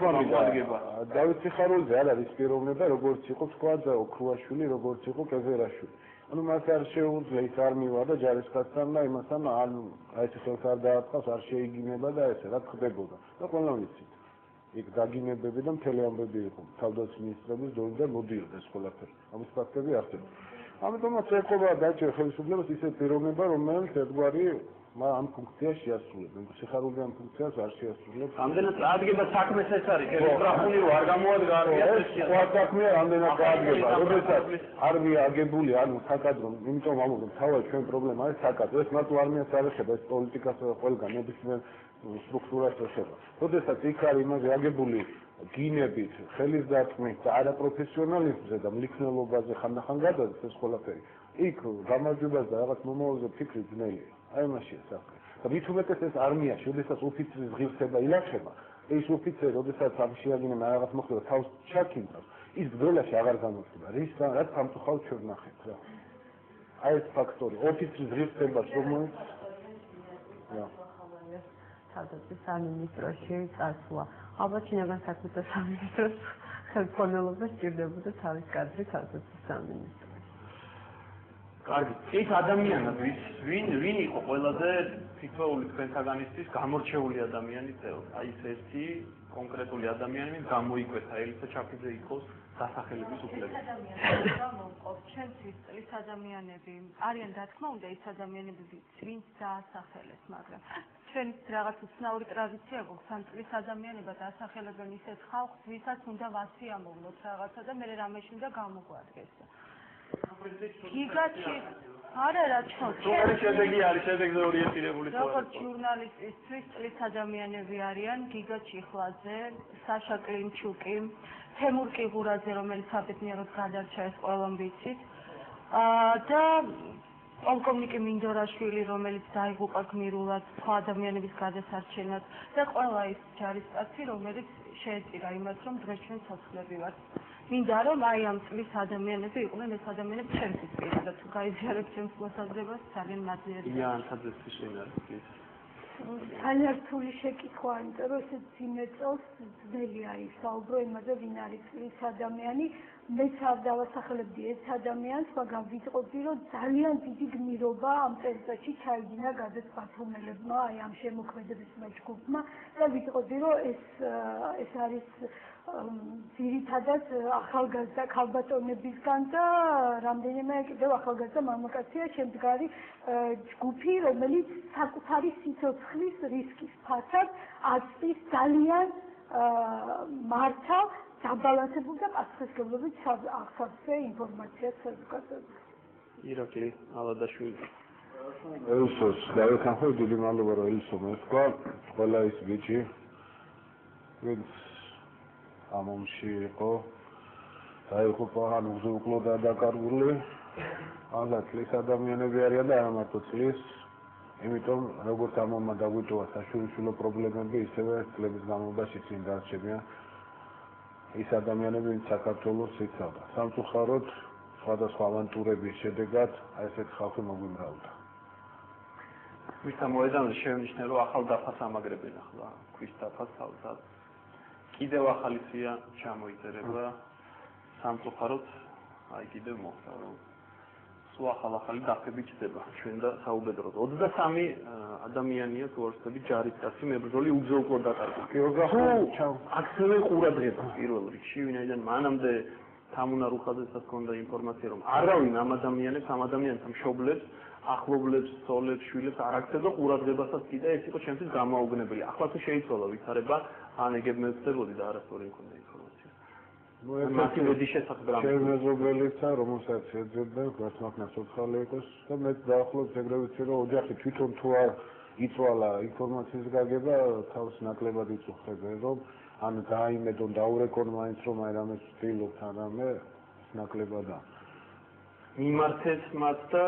დავით სიხარულიძე არ არის პიროვნება, როგორც იყო თქვა ოქრუაშვილი, როგორც იყო კეზერაშვილი. ანუ მას არ შეუძლია ის არ მივა და ჯარისკაცთან და იმასთან ან აი ეს ხელს არ დააწყავს, არ შეიგინება და ესე რა ხდებოდა. და ყველა ვიცით. იქ დაგინებები და მთელი ამბები იყო. თავდაცვის მინისტრების დონე და მოდიოდა ეს ყველაფერი. ამის ფაქტები არსებობს. ამიტომაც ეხება დაჭერ ხელისუფლებას ისეთ პიროვნება, რომელიც ერთგვარი ამ ფუნქციას შეასრულებს. სიხარულიძე ამ ფუნქციას არ შეასრულებს. ამდენად წარადგება საქმეს ეს არის. ერთხელ რო არ გამოადგა სხვა საქმე ამდენად წარადგება. როდესაც არ აგებული ანუ საკადრო, იმიტომ ამბობ, თავად ჩვენ პრობლემა არის საკადრო. ეს მარტო არმიას არ ეხება, ეს პოლიტიკას ყველგან ნებისმიერ სტრუქტურას ეხება. როდესაც იქ არის იმაზე აგებული გინებით, ხელისდაწმით და არაპროფესიონალიზმზე და მლიქნელობაზე ხანდახან გადადის ეს ყველაფერი. იქ გამარჯვებას და რაღაც მომავალზე ფიქრი ძნელია. აი მასია საქმე. და მით უმეტეს ეს არმიაში, როდესაც ოფიცრის ღირსება ილახება, ეს ოფიცერი, როდესაც ამ შეაგინება რაღაც მოხდება, თავს ჩაქიმწავს, ის ბრძოლაში აღარ გამოჩნდება. რაც სამწუხაროდ ჩვენ ნახეთ რა. აი ეს ფაქტორი, ოფიცრის ღირსებას რომელიც თავდაცვის სამინისტროში წასვლა. ალბათ შინაგან საქმეთა სამინისტროს ხელმძღვანელობა სჭირდებოდა თავის კადრი თავდაცვის სამინისტროში. კარგი, ეს ადამიანად ვინ იყო ყველაზე თითოეული თქვენთაგანისთვის გამორჩეული ადამიანი წელს? აი ეს ერთი კონკრეტული ადამიანი, ვინც გამოიკვეთა ელისა ჩაფიძე იყოს დასახელების უფლება. ჩვენთვის წლის ადამიანები არიან რა თქმა უნდა ის ადამიანები, ვინც დაასახელეს, მაგრამ ჩვენს რაღაც უცნაური ტრადიცია გვაქვს, სამ წლის ადამიანებად ასახელებენ ისეთ ხალხს, ვისაც უნდა ვასიამოვნოთ რაღაცა და მე რამეში უნდა გამოგვადგეს. გიგაჩი არა რა თქმა უნდა შედეგი არის შედეგზე ორიენტირებული როგორც ჟურნალისტისთვის წლის ადამიანები არიან გიგა ჩიხლაძე, საშა კლინჩუკი, თემურ კიღურაძე, რომელიც საბედნიეროდ გადარჩა ეს ყველამ ვიცით და პოლკოვნიკი მინდორაშვილი, რომელიც დაიღუპა გმირულად სხვა ადამიანების გადასარჩენად და ყველა ის ჯარისკაცი, რომელიც შეეწირა იმას, რომ დღეს ჩვენ ცოცხლები ვართ. მინდა რომ აი ამ წლის ადამიანები იყვნენ ეს ადამიანები ჩემთვის პირადად თუ გაიზიარებ ჩემს მოსაზრებას ძალიან მადლიერია. იან თაძესთვის ვინ არის პლიზ? ძალიან რთული შეკითხვა, იმიტომ რომ ესეც ძიმე წელს ძნელი არის საუბრო იმაზე ვინ არის წლის ადამიანი. მეც არ დავასახელებდი ეს ადამიანს, მაგრამ ვიტყოდი რომ ძალიან დიდი გმირობა ამ წელიწადში ჩაიდინა გადაწყვეტილებმა აი ამ შემოქმედებისმა ჯგუფმა და ვიტყოდი რომ ეს არის ძირითადად ახალგაზრდა ქალბატონებისგან და რამდენიმე კიდევ ახალგაზრდა მამაკაცია შემდგარი ჯგუფი, რომელიც საკუთარი სიცოცხლის რისკის ფასად აწვის ძალიან მართალ საბალანსებულ და პასუხისმგებლობით აღსავსე ინფორმაციას საზოგადოებას. ირაკლი ალადაშვილი. ელსოს დავეთანხმებ, დიდი მადლობა რომ ელსო მესქვა, ყველა ის ბიჭი, ვინც ამ ომში იყო, დაიღუპა ან უზრუნველყო დაკარგული, ახლა წლის ადამიანები არიან და არა მარტო წლის, იმიტომ როგორც ამ ომმა დაგვიტოვა საშვილიშვილო პრობლემები, ისევე წლების განმავლობაში წინ დარჩებიან ის ადამიანები, ვინც საქართველოს იცავდა. სამწუხაროდ სხვადასხვა ავანტურების შედეგად აი ესეთი ხალხი მოგვიმრავლდა. მისთა მოედანზე შევნიშნე, რომ ახალ დაფას ამაგრებენ ახლა, ქვის დაფას თავად. კიდევ ახალი სია ჩამოიწერება, სამწუხაროდ აი კიდევ მოხდა, რომ სულ ახალი დაფები ჩდება ჩვენ და საუბედროდ. 23 ადამიანია თუ არ ვცდები ჯარისკაცი მებრძოლი უგზო-უკვლოდ დაკარგული. აქცევენ ყურადღებას პირველ რიგში, ვინაიდან მანამდე თამუნარუხაძესაც ჰქონდა ინფორმაცია, რომ არავინ ამ ადამიანებს მშობლებს, ახლობლებს, ცოლებს, შვილებს არ აქცევდა ყურადღებასაც კიდე ეს იყო ჩემთვის გამოუგნებელი. ახლა თუ შეიცვალა ვითარება, ან ეგებ მე ვწდებოდი და არასწორი მქონდა ინფორმაცია. მათი მედი შესაძლოა. ჩემ მეზობელიცა, რომელსაც ეძებდა, გასმახნა სოციალური იყოს და მე დაახლოებით ეგრე ვიცი, რომ ოჯახი თვითონ თუ არ იწვალა ინფორმაციის გაგება, თავს ნაკლებად იწუხებენ, რომ ან გაიმედონ დაურეკონ მაინც რომ აი რამეს ვცდილობთ ან რამე ნაკლებადა. მიმართეს მათ და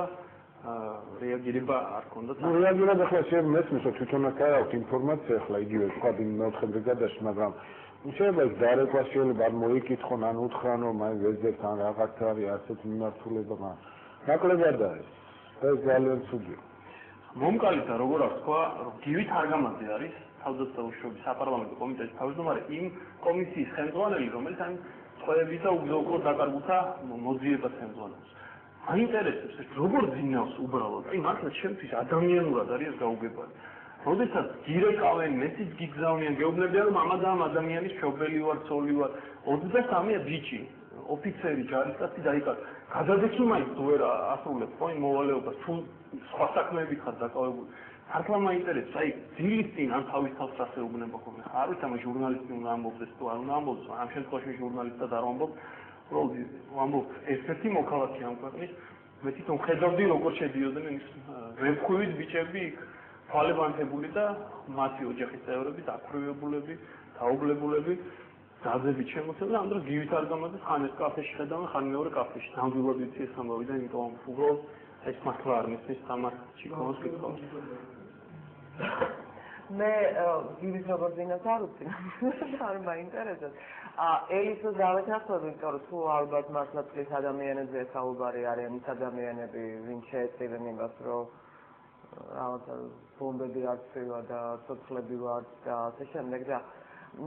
რეაგირება არ ქონდათ. რეაგირება ახლა შემესმის, რომ თვითონაც არ აქვს ინფორმაცია ახლა იგივე თქვა მეოთხე ბრიგადაში, მაგრამ შეიძლება ის დარეკვა შეიძლება არ მოიკითხონ, ან უთხრან რომ აი ვეძებთ ან რაღაც არის ასეთ მიმართულება, მაგრამ ნაკლებადა ეს ძალიან ცუდია. მომკალითა როგორ აქვს თქვა, რომ გივით არ გამაძე არის თავდაცვითი საპარლამენტო კომიტეტის თავმჯდომარე იმ კომისიის ხელმძღვანელი, რომელიც ამ წვევების და უგზო-უკვლოდ დაკარგულთა მოძიებას ხელმძღვანელობს. აინტერესებს ეს როგორ ძინავს უბრალოდ. აი მართლა ჩემთვის ადამიანურად არის გაუგებარი. როდესაც გირეკავენ, მეციც გიგზავნიან, გეუბნებიან რომ ამადა ამ ადამიანის მშობელი ვარ, ცოლი ვარ, 23-ია ბიჭი, ოფიცერი, ჯარისკაცი დაიკარგა. გადადექი მაინც თუ ვერ ასრულებს ხო იმ მოვალეობას, თუ სხვა საქმეებით ხარ დაკავებული. მართლა მაინტერესებს, აი ძილის წინ ან თავის თავს ასეუბნება ხოლმე. არ ვიცი ამ ჟურნალისტი უნდა ამბობდეს თუ არ უნდა ამბობდეს, ამ შემთხვევაში ჟურნალისტად არ ვამბობ. ვამბობ ერთ-ერთი მოქალაქე ამ ქვეყნის, მე თვითონ ხედავდი როგორ შედიოდნენ ის ვებხვივით ბიჭები იქ თვალებანთებული და მათი ოჯახის წევრები, დაქვრივებულები, დაობლებულები, დაზებით შემოსევდა, ამ დროს გივით არ გამაძეს, ხან ეს კაფეში ხედავენ, ხან მეორე კაფეში. ნამდვილად ვიცი ეს ამბავი და იმიტომ უბრალოდ ეს მართლა არ მისის სამარ ჩიკონოს კითხავს. მე გივის როგორ ძინავს არ ვიცი, არ მაინტერესებს. ელისოს დავეთანხმები, იმიტომ რომ თუ ალბათ მართლა წყლის ადამიანებზე საუბარი არიან ის ადამიანები, ვინც შეეწირნენ იმას, რომ რაღაცა ბომბები არ წვივა და ცოცხლები ვართ და ასე შემდეგ და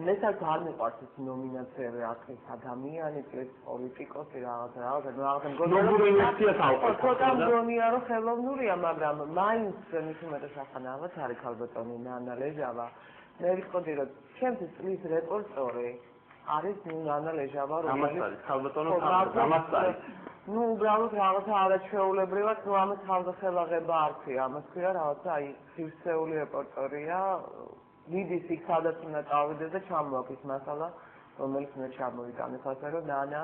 მესაც არ მიყვარს ეს ნომინაციები აკრის ადამიანი, წლის პოლიტიკოსი რაღაცა ცოტა მგონია რომ ხელოვნურია, მაგრამ მაინც მის უმეტეს ახანავად არის ქალბატონი ნანა ლეჟავა. მე ვიტყოდი რომ ჩემთვის წლის რეპორტორი არის ნანა ლეჟავა, რომელიც ამას არის ქალბატონო ამას არის. ნუ უბრალოდ რაღაცა არაჩვეულებრივად, ნუ ამას ხალხელაღება არ ქვია, ამას ქვია რაღაცა აი ხივსეული რეპორტორია, მიდის იქ სადაც უნდა წავიდეს და ჩამოაქვს მასალა, რომელიც უნდა ჩამოიტანოს, ასე რომ ნანა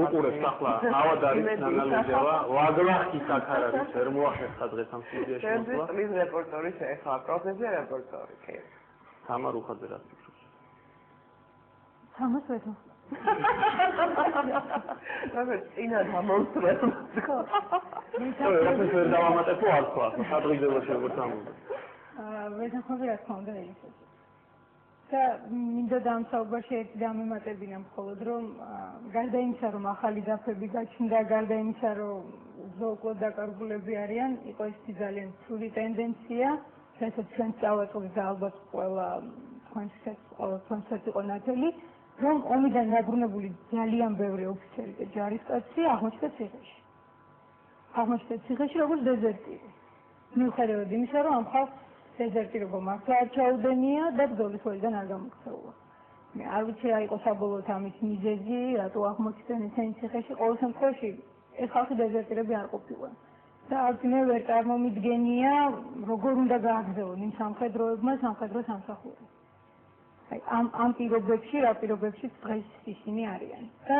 უყურებს ახლა, ავად არის ნანა ლეჟავა, ვაგლახი საკარ არის, ვერ მოახერხა დღეს ამ სტუდიაში მოსვლა. ჩემთვის წლის რეპორტორი შეეხლა, პროფესია რეპორტორი, კი. თამარ უხაძე რა ფიქრობს? თამას ვეთო. მაგრამ წინა გამოსწრებ. ეს ვერ დავამატებ თუ არ თქვა, სადღიგებაში როგორც ამბობ. ვეთანხმები რა თქმა უნდა ელისებს. და მინდა ამ საუბარში ერთი დამემატებინა მხოლოდ რომ გარდა იმისა რომ ახალი დაფები გაჩნდა, გარდა იმისა რომ უგზო-უკვლოდ დაკარგულები არიან, იყო ეს ძალიან ცუდი ტენდენცია, რასაც ჩვენ წავაწყდით და ალბათ ყველა თქვენსაც იყო ნათელი. რომ ომიდან დაბრუნებული ძალიან ბევრი ოფიცერი და ჯარისკაცი აღმოჩნდა ციხეში. აღმოჩნდა ციხეში როგორც დეზერტირი. მიუხედავად იმისა, რომ ამ ხალხს დეზერტირობა მართლა არ ჩაუდენია და ბრძოლის ვაიდან არ გამოგცეულა. მე არ ვიცი რა იყო საბოლოოდ ამის მიზეზი, რატო აღმოჩნდნენ ისინი ციხეში, ყოველ შემთხვევაში ეს ხალხი დეზერტირები არ ყოფილან. და არც მე ვერ წარმომიდგენია, როგორ უნდა გააგრძელონ იმ სამხედროებმა სამხედრო სამსახური. ამ პირობებში, რა პირობებშიც დღეს ისინი არიან. და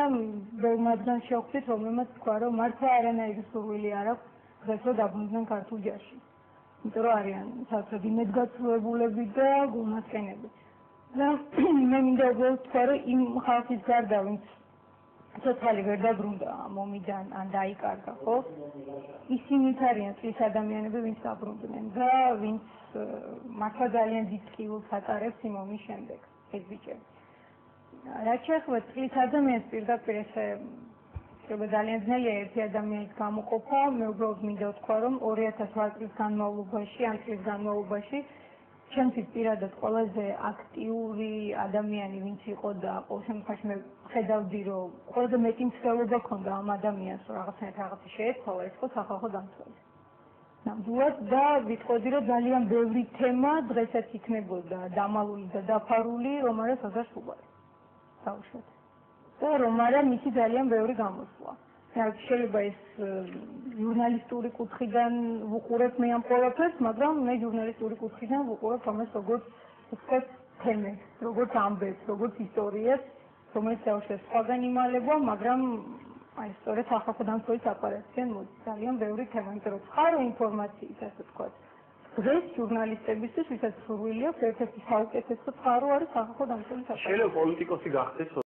მათგან შევხვდით, რომელმაც თქვა, რომ მართლა არანაირი სურვილი არ აქვს დღეს რომ დაბრუნდნენ ქართულ ჯარში. იმიტომ რომ არიან საოცრად იმედგაცრუებულები და გულმასკენები. და მე მინდა უბრალოდ თქვა, რომ იმ ხალხის გარდა, ვინც ცოცხალი ვერ დაბრუნდა ომიდან ან დაიკარგა, ხო? ისინიც არიან წლის ადამიანები, ვინც დაბრუნდნენ და ვინც მართლა ძალიან დიდ ტკივილს ატარებს იმ ომის შემდეგ ეს ბიჭები. რაც შეეხება წლის ადამიანს პირდაპირ ესე შეიძლება ძალიან ძნელია ერთი ადამიანის გამოყოფა, მე უბრალოდ მინდა ვთქვა, რომ 2008 წლის განმავლობაში, ან წლის განმავლობაში ჩემთვის პირადად ყველაზე აქტიური ადამიანი ვინც იყო და ყოველ შემთხვევაში მე ხედავდი, რომ ყველაზე მეტი მცდელობა ჰქონდა ამ ადამიანს, რომ რაღაცა შეეცვალა, ეს იყო სახალხო დამცველი. ნამდვილად და ვიტყოდი, რომ ძალიან ბევრი თემა დღესაც იქნებოდა დამალული და დაფარული, რომ არა საზარშუბარი. საუბრობთ. და რომ არა მისი ძალიან ბევრი გამოსვლა. შეიძლება ეს ჟურნალისტური კუთხიდან ვუყურებ მე ამ ყველაფერს, მაგრამ მე ჟურნალისტური კუთხიდან ვუყურებ ამას როგორც ვთქვათ თემებს, როგორც ამბებს, როგორც ისტორიებს, რომელიც შეუძლია სხვაგან იმალება, მაგრამ აი სწორედ სახალხო დამცველის აპარატიდან მოდის ძალიან ბევრი თემა, იმიტომ რომ წყარო ინფორმაციის, ასე ვთქვათ, დღეს ჟურნალისტებისთვის, ვისაც სურვილი აქვს, ერთ-ერთი საუკეთესო წყარო არის სახალხო დამცველის აპარატი. შეიძლება პოლიტიკოსი გახდეს